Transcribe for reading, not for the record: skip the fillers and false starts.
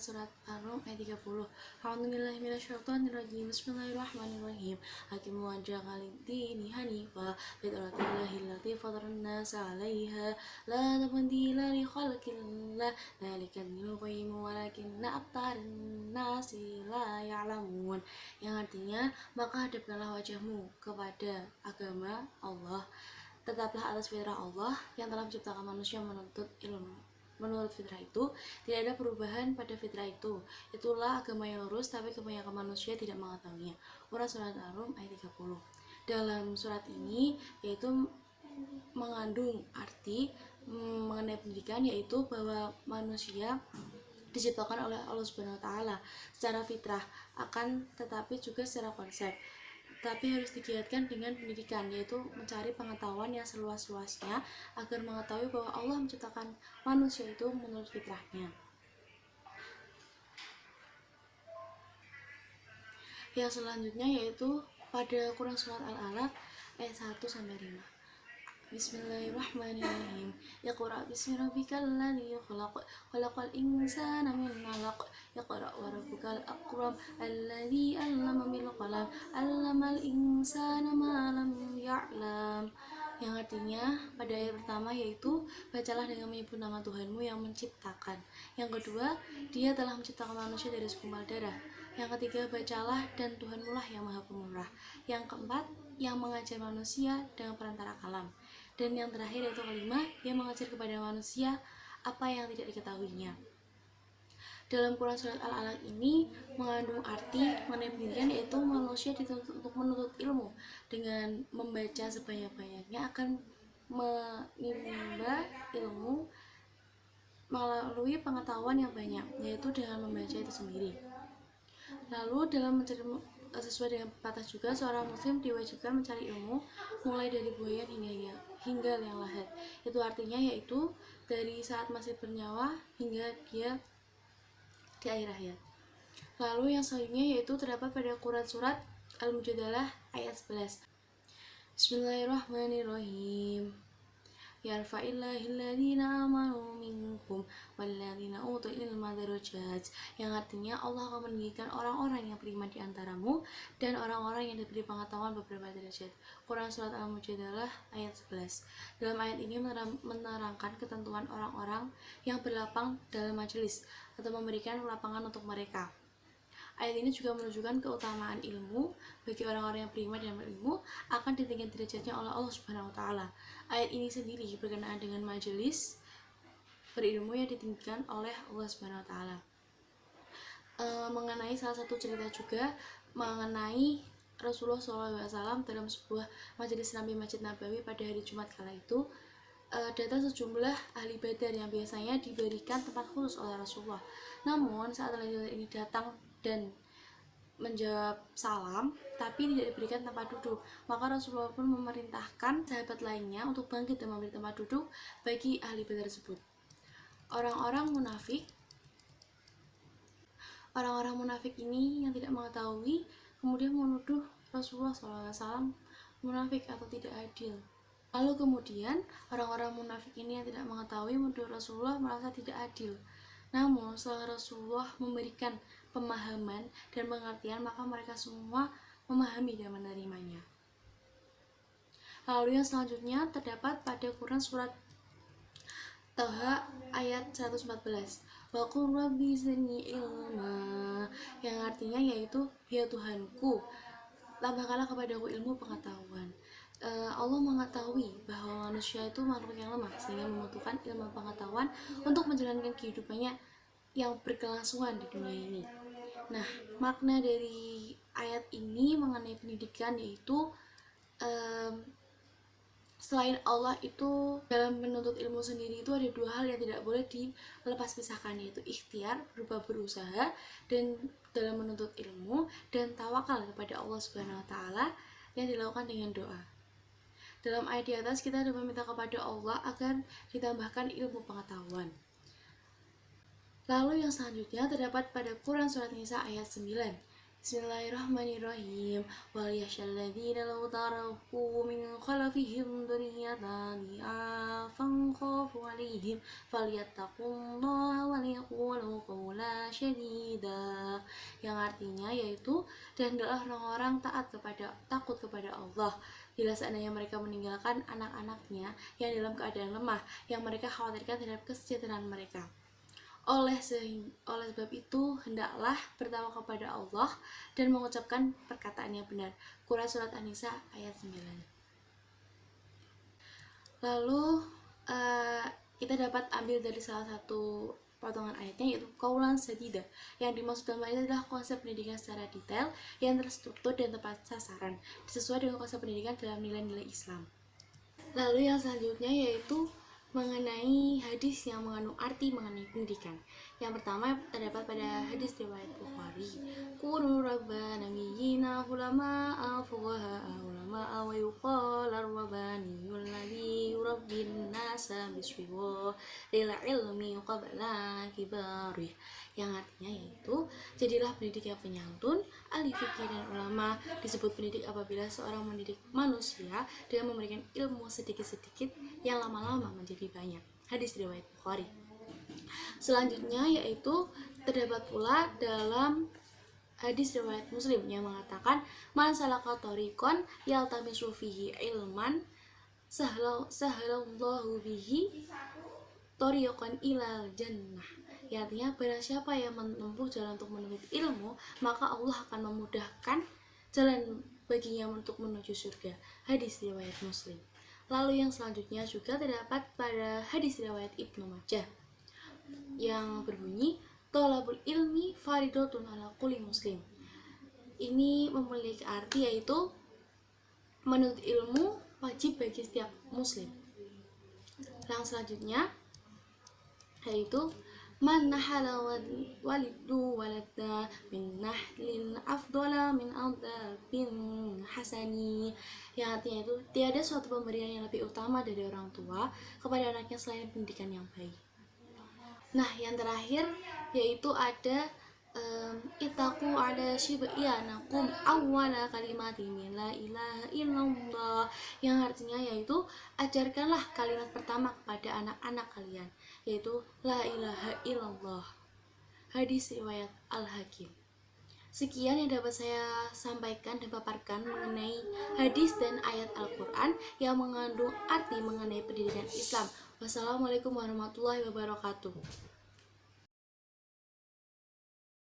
surat Ar-Rum ayat 30. A'udzubillahi minasyaitonirrajim. Bismillahirrahmanirrahim. Hakimu wajhaka lid-dini hanifa fitratallahi allati fataran nasa 'alaiha la tabdila li khalqillah dzalika dinul qayyim walakinna aktsarun nasi la ya'lamun. Yang artinya, maka hadapkanlah wajahmu kepada agama Allah, tetaplah atas fitrah Allah yang telah menciptakan manusia menuntut ilmu. Menurut fitrah itu, tidak ada perubahan pada fitrah itu. Itulah agama yang lurus, tapi kebanyakan manusia tidak mengetahuinya. Urang surat Ar-Rum ayat 30. Dalam surat ini, yaitu mengandung arti mengenai pendidikan, yaitu bahwa manusia diciptakan oleh Allah Subhanahu wa taala secara fitrah, akan tetapi juga secara konsep. Tapi harus digiatkan dengan pendidikan, yaitu mencari pengetahuan yang seluas-luasnya agar mengetahui bahwa Allah menciptakan manusia itu menurut fitrahnya. Yang selanjutnya yaitu pada Quran surat Al-Alaq ayat 1-5. Bismillahirrahmanirrahim. Iqra bismi rabbikal ladzi khalaq, khalaqal insana min 'alaq. Iqra wa rabbukal akram, alladzi 'allama bil qalam, 'allamal insana ma lam ya'lam. Yang artinya pada ayat pertama yaitu bacalah dengan menyebut nama Tuhanmu yang menciptakan. Yang kedua, Dia telah menciptakan manusia dari segumpal darah. Yang ketiga, bacalah dan Tuhanmu lah yang Maha Pemurah. Yang keempat, yang mengajar manusia dengan perantara kalam. Dan yang terakhir yaitu kelima, yang mengajar kepada manusia apa yang tidak diketahuinya. Dalam Quran surat Al-Alaq ini mengandung arti mengenai pendidikan, yaitu manusia dituntut untuk menuntut ilmu dengan membaca sebanyak-banyaknya akan menimba ilmu melalui pengetahuan yang banyak, yaitu dengan membaca itu sendiri. Lalu dalam mencari sesuai dengan pepatah juga, seorang muslim diwajibkan mencari ilmu mulai dari buayan hingga liang lahat. Itu artinya yaitu dari saat masih bernyawa hingga dia di akhir hayat. Lalu yang selanjutnya yaitu terdapat pada Quran surat Al-Mujadalah ayat 11. Bismillahirrahmanirrahim. Yarfa'illahil ladzina amanu minkum walladzina utul ilma darajat. Yang artinya Allah akan meninggikan orang-orang yang beriman di antaramu dan orang-orang yang diberi pengetahuan beberapa derajat. Quran surat Al-Mujadalah ayat 11. Dalam ayat ini menerangkan ketentuan orang-orang yang berlapang dalam majelis atau memberikan lapangan untuk mereka. Ayat ini juga menunjukkan keutamaan ilmu bagi orang-orang yang beriman dan berilmu akan ditinggikan derajatnya oleh Allah Subhanahu wa taala. Ayat ini sendiri berkenaan dengan majelis berilmu yang ditinggikan oleh Allah Subhanahu wa taala. Mengenai salah satu cerita juga mengenai Rasulullah SAW dalam sebuah majelis Nabi Masjid Nabawi pada hari Jumat kala itu, datang sejumlah ahli badar yang biasanya diberikan tempat khusus oleh Rasulullah. Namun saat ahli badar ini datang dan menjawab salam tapi tidak diberikan tempat duduk, maka Rasulullah pun memerintahkan sahabat lainnya untuk bangkit dan memberi tempat duduk bagi ahli badar tersebut. Orang-orang munafik ini yang tidak mengetahui kemudian menuduh Rasulullah SAW munafik atau tidak adil. Lalu kemudian orang-orang munafik ini yang tidak mengetahui menuduh Rasulullah merasa tidak adil. Namun setelah Rasulullah memberikan pemahaman dan pengertian, maka mereka semua memahami dan menerimanya. Lalu yang selanjutnya terdapat pada Quran surat Taha ayat 114. Wa qur rabbi zidni ilma, yang artinya yaitu ya Tuhanku, tambahkanlah kepadaku ilmu pengetahuan. Allah mengetahui bahwa manusia itu makhluk yang lemah sehingga membutuhkan ilmu pengetahuan untuk menjalankan kehidupannya yang berkelangsungan di dunia ini. Nah, makna dari ayat ini mengenai pendidikan yaitu selain Allah itu dalam menuntut ilmu sendiri itu ada dua hal yang tidak boleh dilepas pisahkan, yaitu ikhtiar berupa berusaha dan dalam menuntut ilmu, dan tawakal kepada Allah Subhanahu wa taala yang dilakukan dengan doa. Dalam ayat di atas kita ada meminta kepada Allah agar ditambahkan ilmu pengetahuan. Lalu yang selanjutnya terdapat pada Quran surat Nisa ayat 9. Bismillahirrahmanirrahim. Waliyahsyalladzina law taraku min khalfihim dzurriyyatan dha'afan فانخافوا عليهم فليتقوا الله وليقولوا قولا شديدا, yang artinya yaitu, dan hendaklah orang-orang takut kepada Allah bila seandainya mereka meninggalkan anak-anaknya yang dalam keadaan lemah, yang mereka khawatirkan terhadap kesejahteraan mereka. Oleh sebab itu, hendaklah bertakwa kepada Allah dan mengucapkan perkataan yang benar. Quran Surat An-Nisa ayat 9. Lalu kita dapat ambil dari salah satu potongan ayatnya, yaitu qaulan sadida. Yang dimaksud dalam ayat adalah konsep pendidikan secara detail yang terstruktur dan tepat sasaran, sesuai dengan konsep pendidikan dalam nilai-nilai Islam. Lalu yang selanjutnya yaitu mengenai hadis yang mengandung arti mengenai pendidikan. Yang pertama terdapat pada hadis riwayat Bukhari, kunu rabbaniyina ulama'a fuqaha'a ulama'a wa yuqal ar-rabbaniyul ladzi yurabbin nasa biswiwa lil ilmi qabla kibarih, yang artinya yaitu jadilah pendidik yang penyantun, ahli fikih dan ulama. Disebut pendidik apabila seorang mendidik manusia dengan memberikan ilmu sedikit-sedikit yang lama-lama menjadi banyak. Hadis riwayat Bukhari. Selanjutnya yaitu terdapat pula dalam hadis riwayat Muslim yang mengatakan, man salaka thariqan yaltamisu fihi ilman sahhalallahu bihi thariqan ilal jannah. Ya, artinya barang siapa yang menempuh jalan untuk menuntut ilmu, maka Allah akan memudahkan jalan baginya untuk menuju surga. Hadis riwayat Muslim. Lalu yang selanjutnya juga terdapat pada hadis riwayat Ibnu Majah yang berbunyi, thalabul ilmi faridatun ala kulli muslim. Ini memiliki arti yaitu menuntut ilmu wajib bagi setiap muslim. Yang selanjutnya yaitu man nahala walidu waladna min nahlin afdala min adabin hasani, yang artinya itu tiada suatu pemberian yang lebih utama dari orang tua kepada anaknya selain pendidikan yang baik. Nah, yang terakhir yaitu ada itaku ada shibyanakum awwala kalimati min la ilaha illallah, yang artinya yaitu ajarkanlah kalimat pertama kepada anak-anak kalian, yaitu la ilaha illallah. Hadis riwayat Al-Hakim. Sekian yang dapat saya sampaikan dan paparkan mengenai hadis dan ayat Al-Quran yang mengandung arti mengenai pendidikan Islam. Wassalamualaikum warahmatullahi wabarakatuh.